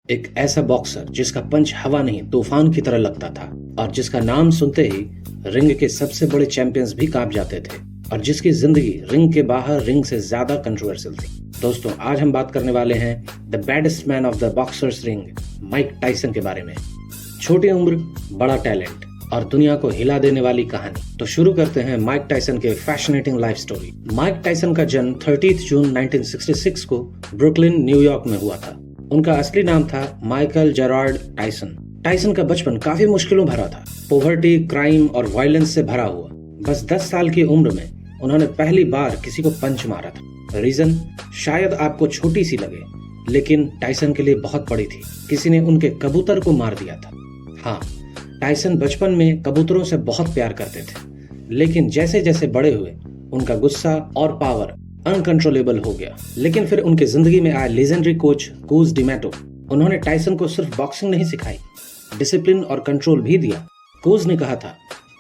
एक ऐसा बॉक्सर जिसका पंच हवा नहीं तूफान की तरह लगता था और जिसका नाम सुनते ही रिंग के सबसे बड़े चैंपियंस भी कांप जाते थे और जिसकी जिंदगी रिंग के बाहर रिंग से ज्यादा कंट्रोवर्शियल थी। दोस्तों, आज हम बात करने वाले हैं the baddest man of the boxers ring, Mike Tyson के बारे में। छोटी उम्र, बड़ा टैलेंट और दुनिया को हिला देने वाली कहानी। तो शुरू करते हैं माइक टायसन के fascinating life story. Mike Tyson का जन्म 30 जून 1966 को ब्रुकलिन, न्यूयॉर्क में हुआ था। उनका असली नाम था माइकल जेरार्ड टायसन। टायसन का बचपन काफी मुश्किलों भरा था, पोवर्टी, क्राइम और वायलेंस से भरा हुआ। बस 10 साल की उम्र में उन्होंने पहली बार किसी को पंच मारा था। रीजन शायद आपको छोटी सी लगे, लेकिन टायसन के लिए बहुत बड़ी थी। किसी ने उनके कबूतर को मार दिया था। हाँ, टायसन बचपन में कबूतरों से बहुत प्यार करते थे, लेकिन जैसे जैसे बड़े हुए उनका गुस्सा और पावर अनकंट्रोलेबल हो गया। लेकिन फिर उनकी जिंदगी में आए लेजेंडरी कोच कूज डिमेटो। उन्होंने टायसन को सिर्फ बॉक्सिंग नहीं सिखाई, डिसिप्लिन और कंट्रोल भी दिया। कूज ने कहा था,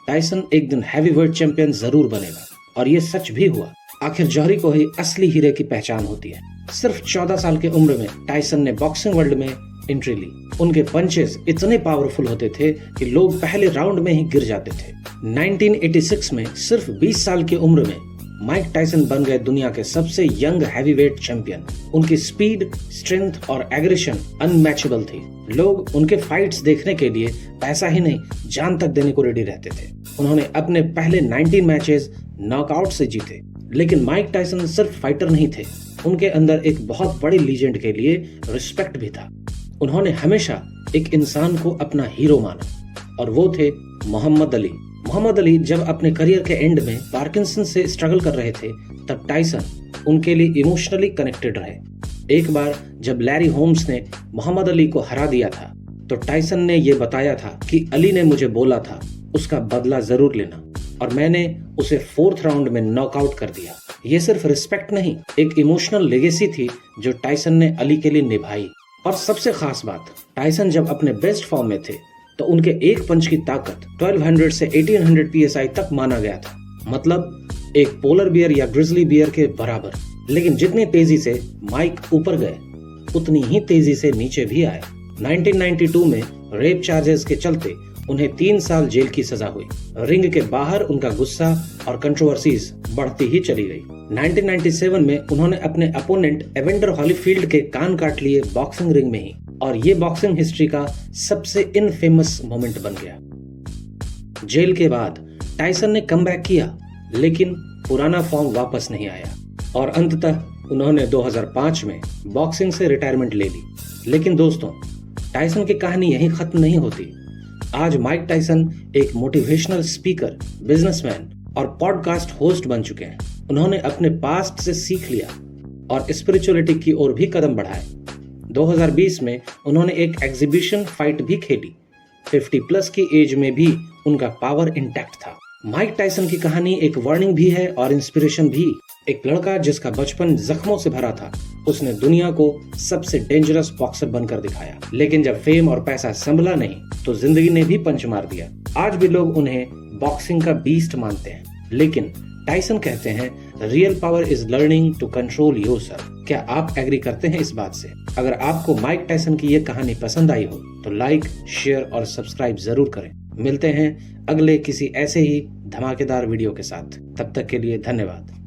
टायसन एक दिन हैवीवेट चैंपियन जरूर बनेगा, और ये सच भी हुआ। आखिर जौहरी को ही असली हीरे की पहचान होती है। सिर्फ 14 साल की उम्र में टायसन ने बॉक्सिंग वर्ल्ड में एंट्री ली। उनके पंचेस इतने पावरफुल होते थे कि लोग पहले राउंड में ही गिर जाते थे। 1986 में सिर्फ 20 साल की उम्र में माइक टायसन बन गए दुनिया के सबसे यंग हैवीवेट चैंपियन। उनकी स्पीड, स्ट्रेंथ और एग्रेशन अनमैचेबल थी। लोग उनके फाइट्स देखने के लिए पैसा ही नहीं, जान तक देने को रेडी रहते थे। उन्होंने अपने पहले 19 मैचेस नॉकआउट से जीते। लेकिन माइक टायसन सिर्फ फाइटर नहीं थे, उनके अंदर एक बहुत बड़े लीजेंड के लिए रिस्पेक्ट भी था। उन्होंने हमेशा एक इंसान को अपना हीरो माना, और वो थे मोहम्मद अली। मोहम्मद अली जब अपने करियर के एंड में पार्किंसन से स्ट्रगल कर रहे थे, तब टायसन उनके लिए इमोशनली कनेक्टेड रहे। एक बार जब लैरी होम्स ने मोहम्मद अली को हरा दिया था, तो टायसन ने यह बताया था कि अली ने मुझे बोला था उसका बदला जरूर लेना, और मैंने उसे 4th राउंड में नॉकआउट कर दिया। ये सिर्फ रिस्पेक्ट नहीं, एक इमोशनल लेगेसी थी जो टायसन ने अली के लिए निभाई। और सबसे खास बात, टायसन जब अपने बेस्ट फॉर्म में थे तो उनके एक पंच की ताकत 1200 से 1800 psi तक माना गया था। मतलब एक पोलर बियर या ग्रिजली बियर के बराबर। लेकिन जितनी तेजी से माइक ऊपर गए, उतनी ही तेजी से नीचे भी आए। 1992 में रेप चार्जेस के चलते उन्हें 3 साल जेल की सजा हुई। रिंग के बाहर उनका गुस्सा और कंट्रोवर्सीज बढ़ती ही चली गई। 1997 में उन्होंने अपने अपोनेंट एवेंडर हॉलीफील्ड के कान काट लिए बॉक्सिंग रिंग में ही, और ये बॉक्सिंग हिस्ट्री का सबसे इनफेमस मोमेंट बन गया। जेल के बाद टायसन ने कमबैक किया, लेकिन पुराना फॉर्म वापस नहीं आया, और अंततः उन्होंने 2005 में बॉक्सिंग से रिटायरमेंट ले ली। लेकिन दोस्तों, टायसन की कहानी यहीं खत्म नहीं होती। आज माइक टायसन एक मोटिवेशनल स्पीकर, बिजनेसमैन और पॉडकास्ट होस्ट बन चुके हैं। उन्होंने अपने पास्ट से सीख लिया और स्पिरिचुअलिटी की ओर भी कदम बढ़ाए। 2020 में उन्होंने एक एग्जीबिशन फाइट भी खेली। 50+ की एज में भी उनका पावर इंटैक्ट था। माइक टायसन की कहानी एक वार्निंग भी है और इंस्पिरेशन भी। एक लड़का जिसका बचपन जख्मों से भरा था, उसने दुनिया को सबसे डेंजरस बॉक्सर बनकर दिखाया। लेकिन जब फेम और पैसा संभला नहीं, तो जिंदगी ने भी पंच मार दिया। आज भी लोग उन्हें बॉक्सिंग का बीस्ट मानते हैं, लेकिन टायसन कहते हैं, real power is learning to control yourself. क्या आप एग्री करते हैं इस बात से? अगर आपको माइक टायसन की ये कहानी पसंद आई हो, तो लाइक, शेयर और सब्सक्राइब जरूर करें। मिलते हैं अगले किसी ऐसे ही धमाकेदार वीडियो के साथ। तब तक के लिए धन्यवाद।